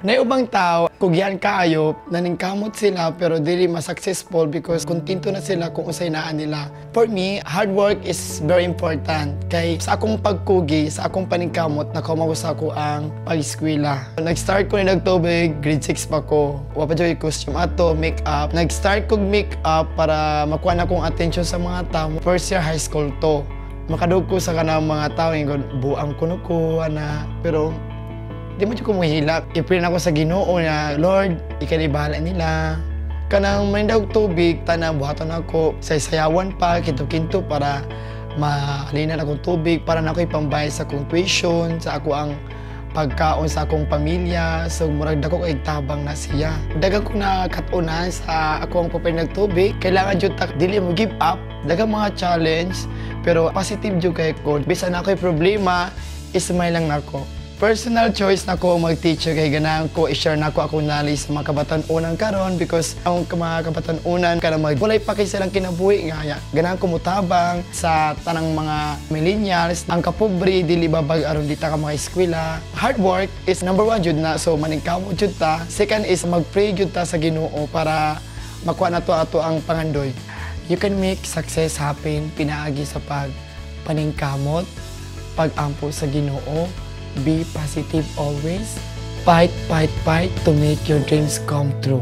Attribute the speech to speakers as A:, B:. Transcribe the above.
A: Na ubang tao, kugyan kaayo, naningkamot sila pero dili ma-successful because kontento na sila kung usay naan nila. For me, hard work is very important. Kay sa akong pagkugi, sa akong paningkamot, nakamawasa ko ang pag-eskwela. Nag-start ko ni nagtubig, grade 6 pa ko. Wapa dyan yung costume ato, make-up. Nag-start kong make-up para makuha na kong attention sa mga tao. First year high school to. Makadug ko sa kanang mga tao, buang kuno ko, ana. Pero di mo ko mahilap. Iprin ako sa Ginoo na, Lord, ikay bahala nila. Kanang manindawag tubig, tanang buhaton ako. Sayawan pa, kinto-kinto para mahalinan akong tubig, para na ako'y pambayad sa akong tuition, sa ako ang pagkaon sa akong pamilya. So, murag dako kay tabang na siya. Dagang ko na katunan sa ako ang papay nagtubig. Kailangan jud tak dili mo give up. Dagang mga challenge, pero positive jud kay ko. Bisan na ako'y problema, ismile lang nako. Personal choice na ko mag-teacher kay ganahan ko i-share na ko akong knowledge sa mga kabatan-unan karon because ang mga kabatan-unan kana walay pa kay silang kinabuhi nga ganahan ko mutabang sa tanang mga millennials ang kapobre dili babag aron dita ka mga eskwela. Hard work is number 1 jud na, so maningkamot jud ta. Second is mag-pray jud ta sa Ginoo para makuha nato ato ang pangandoy. You can make success happen pinaagi sa paningkamot, pag-ampo sa Ginoo. Be positive always. Fight, fight, fight to make your dreams come true.